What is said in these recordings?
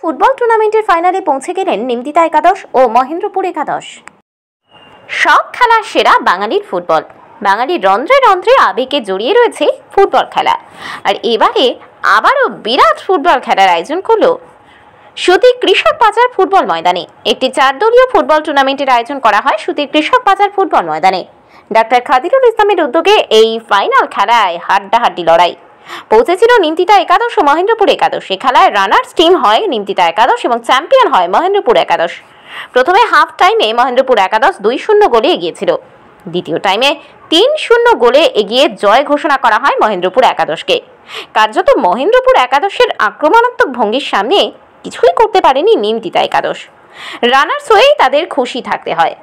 Football টুর্নামেন্টের ফাইনালে পৌঁছে গেলেন নিমতিতা একাদশ ও মহেন্দ্রপুর একাদশ। সব খেলার সেরা বাঙালির ফুটবল। বাঙালির রন্ধ্রে রন্ধ্রে আবেগে জড়িয়ে রয়েছে ফুটবল খেলা। আর এবারে আবারও বিরাট ফুটবল খেলার আয়োজন করলো সুতির কৃষক বাজার ফুটবল ময়দানে। একটি 4 দলীয় ফুটবল টুর্নামেন্টের আয়োজন করা হয় সুতির কৃষক বাজার ফুটবল ময়দানে। ডাক্তার খাদিরুল ইসলামের উদ্যোগে এই ফাইনাল খেলায় হাড্ডাহাড্ডি লড়াই। পৌঁছেছিল নিমতিতা একাদশ ও মহেন্দ্রপুর একাদশ। এই খেলায় রানার্স টিম হয় নিমতিতা একাদশ এবং চ্যাম্পিয়ন হয় মহেন্দ্রপুর একাদশ। প্রথমে হাফ টাইমে মহেন্দ্রপুর একাদশ 2-0 গোলে এগিয়েছিল। দ্বিতীয় টাইমে 3-0 গোলে এগিয়ে জয় ঘোষণা করা হয় মহেন্দ্রপুর একাদশকে। কার্যত মহেন্দ্রপুর একাদশের আক্রমণাত্মক ভঙ্গির সামনে কিছুই করতে পারেনি নিমতিতা একাদশ। রানার্স হয়েই তাদের খুশি থাকতে হয়।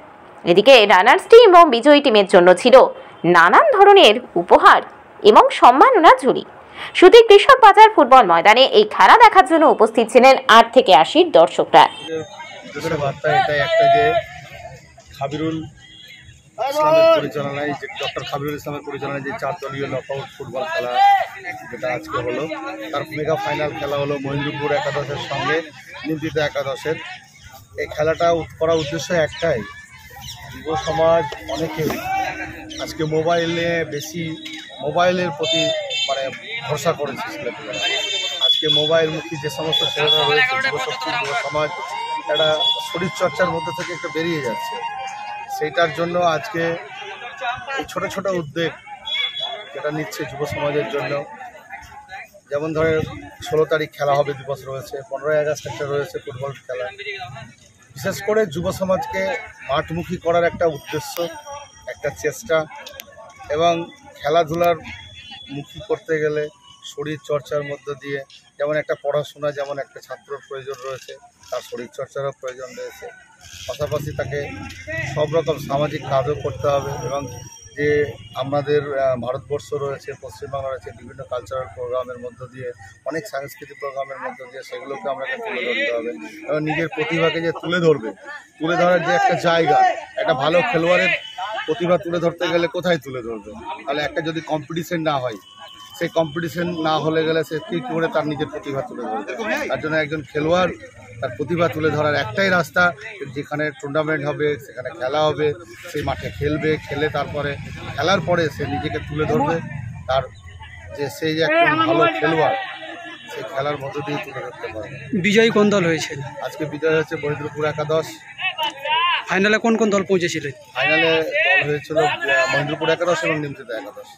এদিকে রানার্স টিম এবং বিজয়ী টিমের জন্য ছিল নানান ধরনের উপহার এবং সম্মাননা ঝুলি। সুতির কৃষক বাজার ফুটবল ময়দানে এই খেলা দেখার জন্য উপস্থিত ছিলেন 8 থেকে 80 দর্শকরা। খাবিরুল ইসলামের পরিচালনায় ডক্টর খাবিরুল ইসলামের পরিচালনায় যে 4 দলীয় নকআউট ফুটবল খেলা যেটা আজকে হলো, তার মেগা ফাইনাল খেলা হলো মহেন্দ্রপুর একাদশের সঙ্গে নিমতিতা একাদশের। এই খেলাটা করার উদ্দেশ্য একটাই, যুব সমাজ অনেকেই আজকে মোবাইলের প্রতি ভরসা করেছে ছেলেপেলেরা। আজকে মোবাইলমুখী যে সমস্ত ছেলেরা রয়েছে, যুব সমাজ একটা শরীরচর্চার মধ্যে থেকে একটু বেরিয়ে যাচ্ছে। সেইটার জন্য আজকে এই ছোট ছোট উদ্যোগ যেটা নিচ্ছে যুব সমাজের জন্য, যেমন ধরে 16 তারিখ খেলা হবে দিবস রয়েছে, 15ই আগস্ট একটা রয়েছে ফুটবল খেলা। বিশেষ করে যুব সমাজকে মাঠমুখী করার একটা উদ্দেশ্য, একটা চেষ্টা, এবং খেলাধুলার মুখী করতে গেলে শরীর চর্চার মধ্য দিয়ে, যেমন একটা পড়াশোনা যেমন একটা ছাত্রর প্রয়োজন রয়েছে, তার শরীরচর্চারও প্রয়োজন রয়েছে। পাশাপাশি তাকে সব রকম সামাজিক কাজও করতে হবে, এবং যে আমাদের ভারতবর্ষ রয়েছে, পশ্চিমবাংলা রয়েছে, বিভিন্ন কালচারাল প্রোগ্রামের মধ্য দিয়ে, অনেক সাংস্কৃতিক প্রোগ্রামের মধ্য দিয়ে সেগুলোকে আমাকে তুলে ধরতে হবে। এবং নিজের প্রতিভাকে যে তুলে ধরার যে একটা জায়গা, একটা ভালো খেলোয়াড়ের প্রতিভা তুলে ধরতে গেলে কোথায় তুলে ধরবে? তাহলে একটা যদি কম্পিটিশন না হয়, সেই কম্পিটিশন না হলে গেলে সে কী করে তার নিজের প্রতিভা তুলে ধরবে? তার জন্য একজন খেলোয়াড় তার প্রতিভা তুলে ধরার একটাই রাস্তা, যেখানে টুর্নামেন্ট হবে, সেখানে খেলা হবে, সেই মাঠে খেলে তারপরে খেলার পরে সে নিজেকে তুলে ধরবে, তার যে সেই যে একজন ভালো খেলোয়াড়, সেই খেলার মধ্য দিয়ে তুলে ধরতে পারবে। বিজয়ী কোন দল হয়েছে? আজকে বিজয় হচ্ছে মহেন্দ্রপুর একাদশ। ফাইনালে কোন কোন দল পৌঁছেছিল? ফাইনালে দল হয়েছিল মহেন্দ্রপুর একাদশ এবং নিমতিতা একাদশ।